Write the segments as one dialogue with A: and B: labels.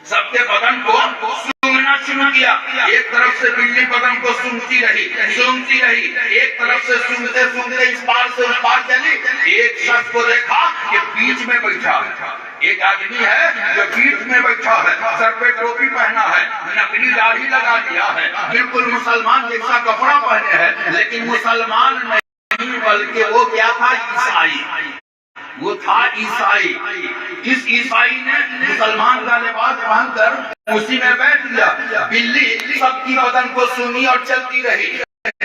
A: सबके बदन को सूंघना शुरू किया। एक तरफ से बिल्ली बदन को सूंघती रही, एक तरफ से सूंघते सूंघते इस पार से उस पार चली। एक शख्स को देखा कि बीच में बैठा है, एक आदमी है जो बीच में बैठा है, सर पे टोपी पहना है, नकली दाढ़ी लगा लिया है, बिल्कुल मुसलमान जैसा कपड़ा पहने हैं, लेकिन मुसलमान नहीं बल्कि वो क्या था, ईसाई। वो था ईसाई। इस ईसाई ने मुसलमान का लिबास पहनकर उसी में बैठ गया। बिल्ली सबकी बदन को सूंघी और चलती रही।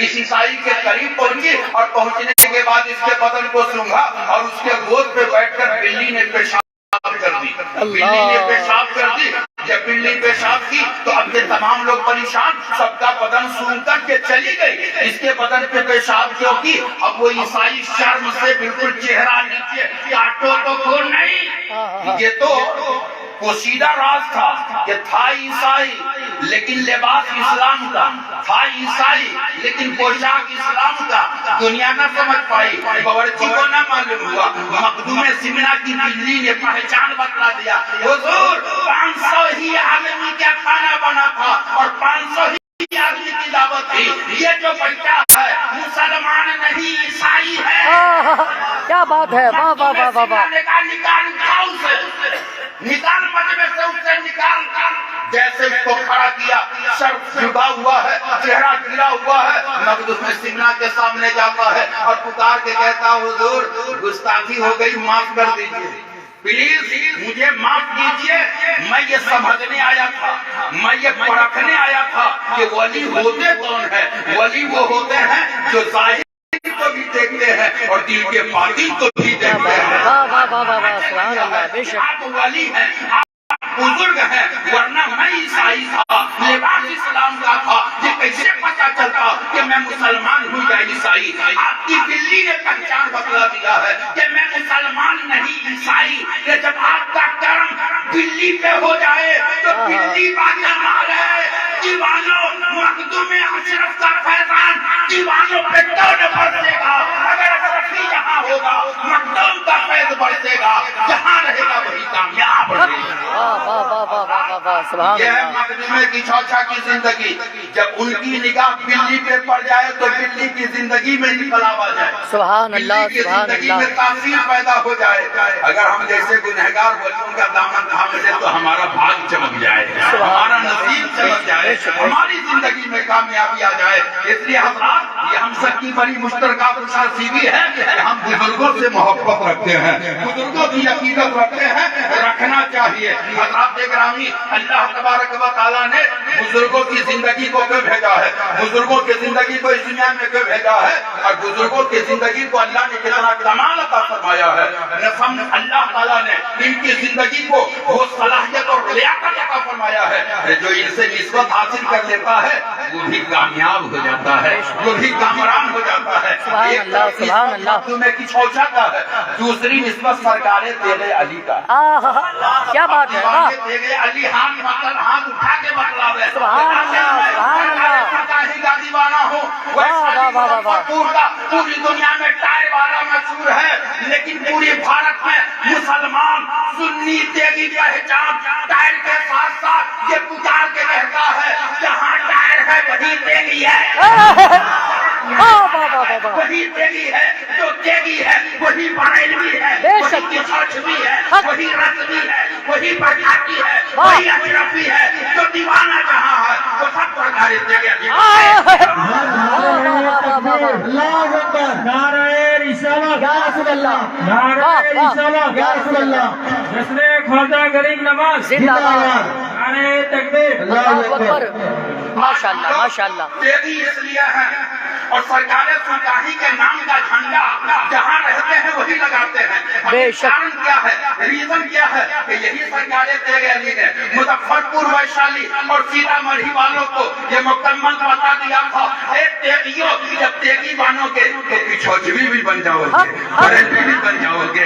A: इस ईसाई के करीब पहुंची और पहुंचने के बाद इसके बदन को सूंघा और उसके गोद पे बैठकर बिल्ली ने पेशाब कर दी। बिल्ली ने पेशाब कर दी। जब बिल्ली पेशाब की तो अब ये तमाम लोग परेशान, सबका बदन सूंघ कर के चली गई। इसके बदन पे पेशाब क्यों की? अब वो ईसाई शर्म से बिल्कुल चेहरा नीचे, काटो तो खून नहीं। ये तो पोशीदा राज था कि था ईसाई लेकिन लिबास इस्लाम का, था ईसाई लेकिन पोशाक इस्लाम का। दुनिया न समझ पाई, बावर्ची को न मालूम हुआ। मखदूमे सिमना की बिल्ली ने पहचान बतला दिया। हुजूर 500 ही आदमी का खाना बना था और 500 ही आदमी की दावत थी। ये जो बच्चा है मुसलमान नहीं, ईसाई है।
B: क्या बात है, वाह वाह वाह वाह वाह।
A: निकाल मजमे से, उससे निकाल। जैसे उसको खड़ा किया, सर झुका हुआ है, चेहरा गिरा हुआ है, मखदूम सिमना के सामने जाता है और पुकार के कहता, हुजूर गुस्ताखी हो गई, माफ कर दीजिए, प्लीज मुझे माफ कीजिए। मैं ये समझने आया था, मैं ये परखने आया था कि वली होते कौन है। वली वो होते हैं जो जाहिर को भी देखते हैं और दिल के बातिन को भी देखते हैं।
B: वाह वाह वाह वाह वाह, सुभान अल्लाह। बेशक
A: आप वली हैं, आप बुजुर्ग हैं, वरना मैं ईसाई था, लिबास इस्लाम का था। ये कैसे पता चलता कि मैं मुसलमान हूँ या ईसाई? आपकी बिल्ली ने पहचान बतला दिया है कि मैं मुसलमान नहीं, ईसाई। जब आपका कर्म बिल्ली पे हो जाए तो बिल्ली बातें मारे। दीवानों, मखदूम अशरफ का फैजान दीवानों पे दौड़ बरसेगा। अगर अशरफी यहाँ होगा, मखदूम का फैज बरसेगा। जहाँ रहेगा वही कामयाब रहेगा।
B: वाह वाह वाह वाह वाह वाह, सुभान
A: यह
B: अल्लाह।
A: मखदूमे की चौचा की जिंदगी। जब उनकी निगाह बिल्ली पे पड़ जाए तो बिल्ली की जिंदगी में निकलावा जाए,
B: सुभान अल्लाह,
A: बिल्ली की
B: सुभान
A: जिंदगी
B: अल्लाह।
A: में तासीर पैदा हो जाए। अगर हम जैसे गुनहगार वलियों का दामन थाम ले तो हमारा भाग चमक जाए, हमारा नसीब चमक जाए, हमारी जिंदगी में कामयाबी आ जाए। इसलिए हज़रात, ये हम सबकी बड़ी मुश्तरका खुशनसीबी है कि हम बुजुर्गों से मोहब्बत रखते हैं, बुजुर्गों की अकीदत रखते हैं, रखना चाहिए। हज़रात गिरामी, अल्लाह तबारक व तआला ने बुजुर्गों की जिंदगी को क्यों भेजा है, बुजुर्गों की जिंदगी को इस दुनिया में क्यों भेजा है, और बुजुर्गों की जिंदगी को अल्लाह ने कितना कमाल अता फरमाया है। अल्लाह ताला ने इनकी जिंदगी को वो सलाहियत और लियाकत अता फरमाया है। जो इनसे निस्बत हासिल कर लेता है वो भी कामयाब हो जाता है, वो भी कामरान हो जाता है। एक तरफ निस्बत तुम्हें की छौछा का है, दूसरी निस्बत सरकारे तेरे अली का।
B: क्या बात है, वाह।
A: तेरे अली हाथ उठा के बतलावे,
B: सुभान अल्लाह, सुभान अल्लाह।
A: का दीवाना हूँ। पूरी दुनिया में टायर वाला मशहूर है, लेकिन पूरे भारत में मुसलमान सुन्नी तेगी पहचान टायर के साथ साथ ये पुकार के कहता है, जहाँ टायर है वही तेगी है, वही तेगी है, जो तेगी है वही बरेलवी है, वही किशोचवी है, वही रसवी है, वही बरकाती है, वही अशरफी है। जो दीवाना जहाँ है वो सब सरकारी तेगी।
C: जश्न ख्वाजा गरीब नवाज
B: जिंदाबाद।
C: नारे तकबीर।
B: माशाअल्लाह माशाअल्लाह।
A: तेगी इसलिए है और सरकारें सरकारी के नाम का झंडा जहाँ रहते हैं वही लगाते हैं।
B: बेशक।
A: कारण क्या है, रीजन क्या है कि यही सरकारें तेगे अली ने मुजफ्फरपुर, वैशाली और सीतामढ़ी वालों को ये मुकम्मल बता दिया था, तेगियों जब तेगी बनोगे तो पिछोचवी भी बन जाओगे, बरेलवी भी बन जाओगे,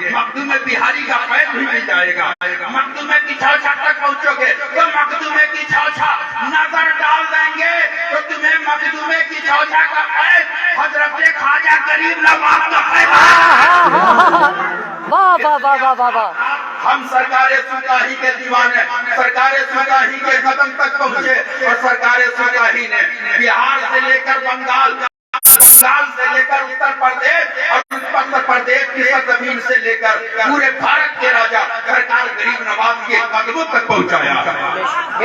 A: मखदूमे बिहारी का पैर भी मिल जाएगा। मखदूमे की छौछा तक पहुँचोगे तो मखदूमे की छौछा नजर डाल देंगे तो तुम्हें मखदूमे की छौछा का पैर हजरत ख्वाजा गरीब नवाज का पैर।
B: वाह वाह वाह वाह वाह वाह।
A: ہم سرکار سلطانی کے دیوانے، سرکار سلطانی کے قدم تک پہنچے، اور سرکار سلطانی نے بہار سے لے کر بنگال سے لے کر اتر پردیش اور اتر پردیش کی سرزمین سے لے کر پورے بھارت کے راجا سرکار غریب نواز کے قدموں تک پہنچایا۔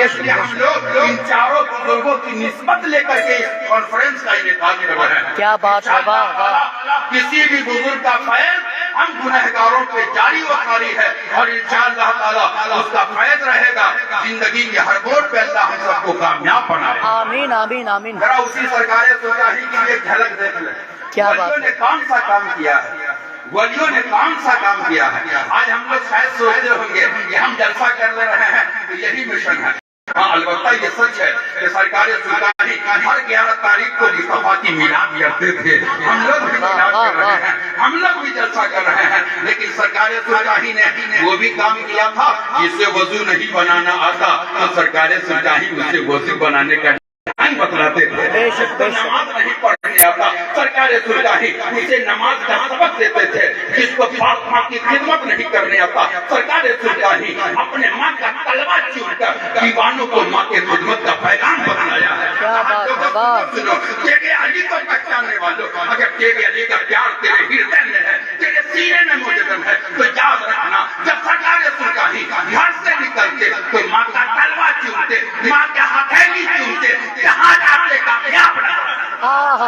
A: اس لیے ہم لوگ ان چاروں بزرگوں کی نسبت لے کر کے اس کانفرنس کا انعقاد کر رہے ہیں۔
B: کیا بات ہے، واہ واہ۔
A: کسی بھی بزرگ کا فیض ہم گنہگاروں پہ جاری و ساری ہے، اور انشاءاللہ تعالی اس کا فیض رہے گا زندگی کے ہر موڑ پہ۔ اللہ ہم سب کو کامیاب بنائے،
B: آمین آمین آمین۔
A: ذرا اسی سرکار سلطانی کی ایک جھلک دیکھ لیں۔
B: کیا بات
A: ولیوں نے کون سا کام کیا ہے؟ ولیوں نے کون سا کام کیا ہے؟ آج ہم لوگ شاید سوچتے ہوں گے کہ ہم جلسہ کر لے رہے ہیں تو یہی مشن ہے۔ ہاں البتہ یہ سچ ہے کہ سرکار سلطانی ہر 11 تاریخ کو مصطفیٰ کی میلاد کرتے تھے۔ ہم لوگ بھی میلاد کر رہے ہیں، ہم لوگ بھی جلسہ کر رہے ہیں، لیکن سرکار سلطانی نے وہ بھی کام کیا تھا جسے وضو نہیں بنانا آتا تو سرکار سلطانی اسے وضو بنانے کا بتلاتے تھے۔
B: بے شک بے شک۔
A: نماز نہیں پڑھنے آتا، سرکار سلطانی اسے نماز کا سبق دیتے تھے۔ جس کو پاک ماں کی خدمت نہیں کرنے آتا، سرکار سلطانی اپنے ماں کا تلوا چون کر دیوانوں کو ماں کی خدمت کا پیغام بتلایا ہے۔
B: کیا بات ہے، واہ۔
A: سنو، تیرے علی کو پہچاننے والوں، اگر تیرے علی کا پیار تیرے ہردے میں ہے، تیرے سینے میں موجود ہے، تو یاد رکھنا جب سرکار سلطانی گھر سے نکلتے تو ماں کا تلوا چومتے، ماں کا ہتھیلی چومتے، جہاں جاتے کامیاب رہا۔
B: واہ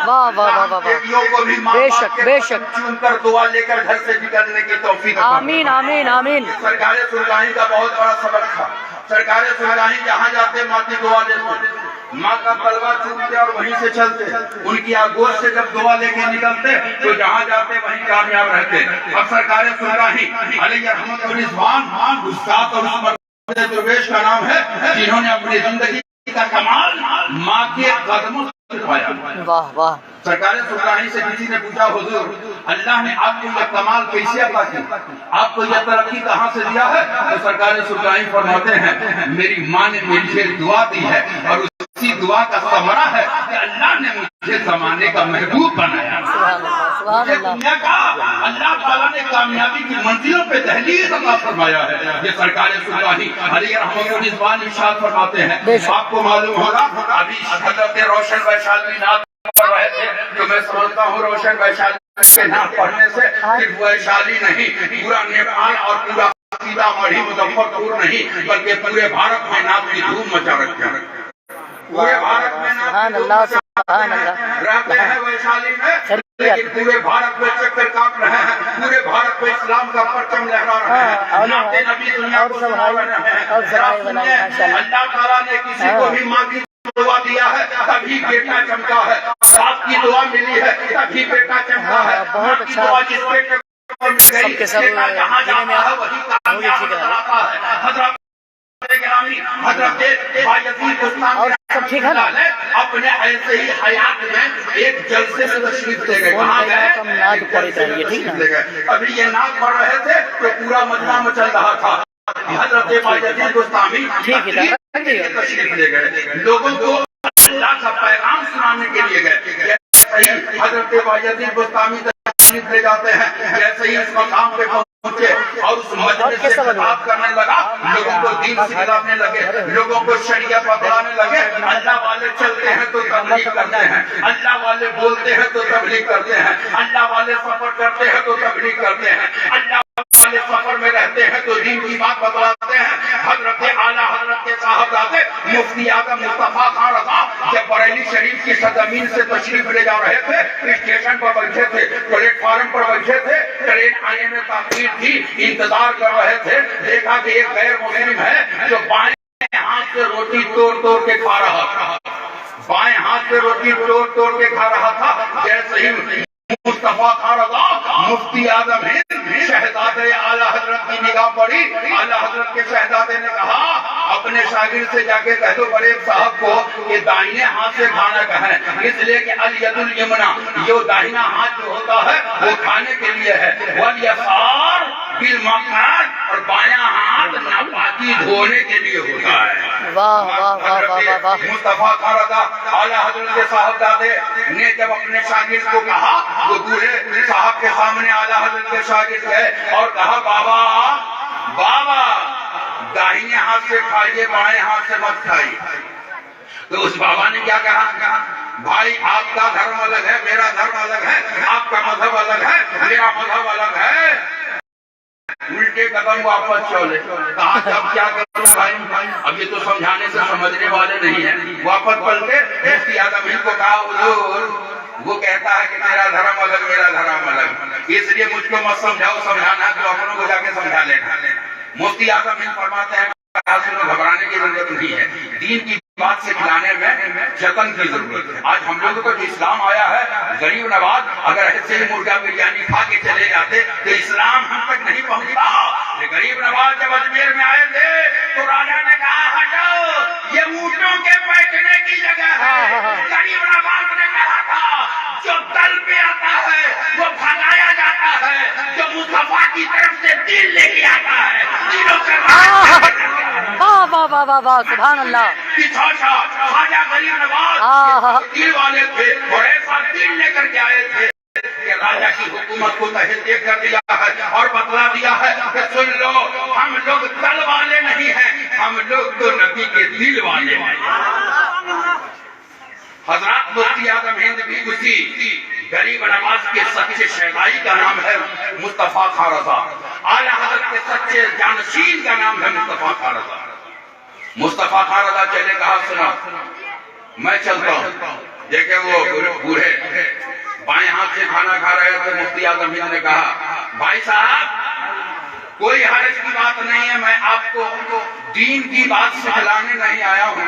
B: واہ واہ واہ
A: بیٹیوں کو بھی ماں
B: بے
A: باپ
B: شک
A: کے
B: بے
A: قدم
B: شک۔
A: چوم کر دعا لے کر گھر سے نکلنے کی توفیق عطا
B: آمین آمین آمین۔
A: سرکار سلطانی کا بہت بڑا سبق تھا۔ سرکار سلطانی جہاں جاتے ماں کی دعا لیتے، ماں کا تلوا چومتے اور وہیں سے چلتے۔ ان کی آگوش سے جب دعا لے کے نکلتے تو جہاں جاتے وہیں کامیاب رہتے۔ اب سرکار سلطانی علیہ رحمت الرضوان استاد اور اس درویش کا نام ہے جنہوں نے اپنی زندگی کا کمال ماں کے قدموں سے پایا۔
B: واہ واہ۔
A: سرکار سلطانی سے کسی نے پوچھا حضور اللہ نے آپ کو یہ کمال کیسے عطا کیا، آپ کو یہ ترقی کہاں سے دیا ہے؟ تو سرکار سلطانی فرماتے ہیں میری ماں نے مجھے دعا دی ہے، اور اسی دعا کا ثمرہ ہے کہ اللہ نے مجھے زمانے کا محبوب بنایا۔
B: سبحان اللہ سبحان
A: یہ
B: اللہ۔
A: دنیا کا اللہ تعالیٰ نے کامیابی کی منزلوں پہ دہلیز عطا فرمایا ہے۔ یہ سرکار سلطانی علیہ رحمت الرضوان ارشاد فرماتے ہیں، آپ کو معلوم ہوگا ابھی حضرت روشن ویشالوی نعت پڑھ رہے تھے، تو میں سمجھتا ہوں روشن ویشالوی کے نعت پڑھنے سے صرف ویشالی نہیں، پورا نیپال اور پورا سیتامڑھی مظفرپور نہیں بلکہ پورے بھارت میں نعت کی دھوم مچا رکھا ہے۔ پورے بھارت میں
B: سبحان اللہ سبحان اللہ۔
A: رہتے ہیں ویشالی میں، لیکن پورے بھارت میں چکر کاٹ رہے ہیں، پورے بھارت میں اسلام کا پرچم لہرا رہے ہیں، نعت نبی دنیا کو سنا رہے ہیں۔ ذرا سنیے، اللہ تعالیٰ نے کسی کو بھی ماں کی دعا دیا ہے تبھی بیٹا چمکا ہے، باپ کی دعا ملی ہے تبھی بیٹا چمکا ہے۔
B: بہت اچھا۔
A: دعا جس بیٹے کو مل گئی،
B: سب کے سب
A: بیٹا جہاں
B: جنہیں میں
A: جاتا ہے وہی کامیاب نظر آتا ہے۔ حضرت حضرت بایزید بستانی
B: اور سب ٹھیک ہے نا؟
A: اپنے ایسے ہی حیات میں ایک جلسے میں تشریف لے گئے۔ کہاں گئے؟ ابھی یہ نعت پڑھ رہے تھے تو پورا مجمع مچل رہا تھا۔ حضرت بایزید بستانی تشریف لے گئے، لوگوں کو اللہ کا پیغام سنانے کے لیے گئے۔ حضرت بایزید بستانی تشریف لے جاتے ہیں، جیسے ہی اس مقام پہ پہنچے اور اس مجلس سے خطاب کرنے لگا، لوگوں کو دین سکھلانے لگے، لوگوں کو شریعت بتلانے لگے۔ اللہ والے چلتے ہیں تو تبلیغ کرتے ہیں، اللہ والے بولتے ہیں تو تبلیغ کرتے ہیں، اللہ والے سفر کرتے ہیں تو تبلیغ کرتے ہیں، اللہ والے سفر میں رہتے ہیں تو دین کی بات بتلاتے ہیں۔ حضرت اعلیٰ حضرت کے صاحبزادے مفتی اعظم مصطفیٰ خان رضا جب بریلی شریف کی سرزمین سے تشریف لے جا رہے تھے، اسٹیشن پر بیٹھے تھے، پلیٹ فارم پر بیٹھے تھے، ٹرین آنے میں تاخیر تھی، انتظار کر رہے تھے، دیکھا کہ ایک غیر مسلم ہے جو بائیں ہاتھ سے روٹی توڑ توڑ کے کھا رہا تھا، بائیں ہاتھ سے روٹی توڑ توڑ کے کھا رہا تھا۔ جیسے ہی مصطفیٰ خان رضا مفتی اعظم ہند شہزادے اعلیٰ حضرت کی نگاہ پڑی، اعلیٰ حضرت کے شہزادے نے کہا اپنے شاگرد سے جا کے کہہ دو بڑے صاحب کو کہ دائیں ہاتھ سے کھانا کہیں، اس لیے کہ الید الیمنا، یہ داہنا ہاتھ جو ہوتا ہے وہ کھانے کے لیے ہے، والیسار بالمکان، اور بایاں ہاتھ ناپاکی دھونے کے لیے ہوتا ہے۔
B: واہ واہ واہ واہ واہ۔
A: مصطفیٰ خان رضا اعلیٰ حضرت کے صاحبزادے نے جب اپنے شاگرد کو کہا، وہ بوڑھے صاحب کے سامنے اعلیٰ حضرت کے شاگرد گئے اور کہا بابا बाबा दाहिने हाथ से खाइए बाएं हाथ से मत खाइए। तो उस बाबा ने क्या कहा, भाई आपका धर्म अलग है, मेरा धर्म अलग है, आपका मजहब अलग है, मेरा मजहब अलग है। उल्टे कदम वापस चले। कहा जब क्या करूं भाई, अब ये तो समझाने से समझने वाले नहीं है। वापस पलटे मुफ्ती आदम हिंद को कहा, हुजूर वो कहता है कि मेरा धर्म अलग, मेरा धर्म अलग, इसलिए मुझको मत समझाओ, समझाना तो अपनों को जाके समझा लेना। मुफ्ती आदम हिंद फरमाते हैं, घबराने की जरूरत नहीं है, दीन की बात से खिलाने में जतन की जरूरत है। आज हम लोगों को जो इस्लाम आया है, गरीब नवाज अगर ऐसे ही मुर्गा बिरयानी खा के चले जाते तो इस्लाम हम तक नहीं पहुंचता। गरीब नवाज जब अजमेर में आए थे तो राजा ने कहा, हटाओ ये ऊंटों के बैठने की जगह है। गरीब नवाज ने कहा था, जो दल पे आता है वो भगाया जाता है, जो मुस्तफा की तरफ से दिल लेके आता है दिलों के
B: वाह वाह वाह वाह, सुभान अल्लाह।
A: खाजा गरीब नवाज दिल वाले थे और ऐसा दिल लेकर के आए थे कि राजा की हुकूमत को तहरीर कर दिया है और बतला दिया है कि सुन लो, हम लोग दल वाले नहीं हैं, हम लोग तो नबी के दिल वाले हैं। हजरत मुफ्ती आदम हिंद भी उसी गरीब नवाज के सच्चे शहनाई का नाम है मुस्तफा खां रज़ा। आला हजरत के सच्चे जानशीन का नाम है मुस्तफा खां रज़ा। मुस्तफा खां रज़ा चले, कहा सुना मैं चलता हूँ। देखे वो बूढ़े बाएं हाथ से खाना खा रहे थे। मुफ्ती आदम हिंद ने कहा, भाई साहब कोई हर्ज की बात नहीं है, मैं आपको दीन की बात सिखलाने नहीं आया हूँ,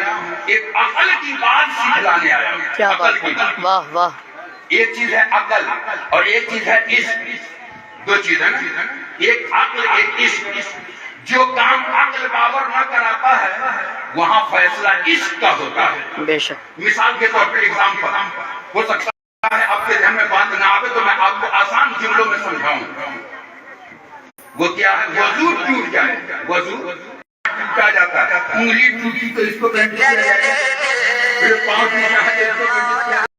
A: एक अकल की बात सिखलाने आया हूँ।
B: क्या
A: अकल की
B: बात, वाह वाह।
A: एक चीज है अकल और एक चीज है इश्क, दो चीज है ना, एक अकल एक इश्क। जो काम अकल बाबर न कराता है वहाँ फैसला इश्क का होता है।
B: बेशक।
A: मिसाल के तौर पर एग्जाम्पल हो सकता है आपके ध्यान में बात ना आवे तो मैं आपको आसान जुमलों में समझाऊं। वो क्या है, वजू टूट जाए, वजू टूटा जाता है, उंगली टूटी तो इसको पाँव टूटा है,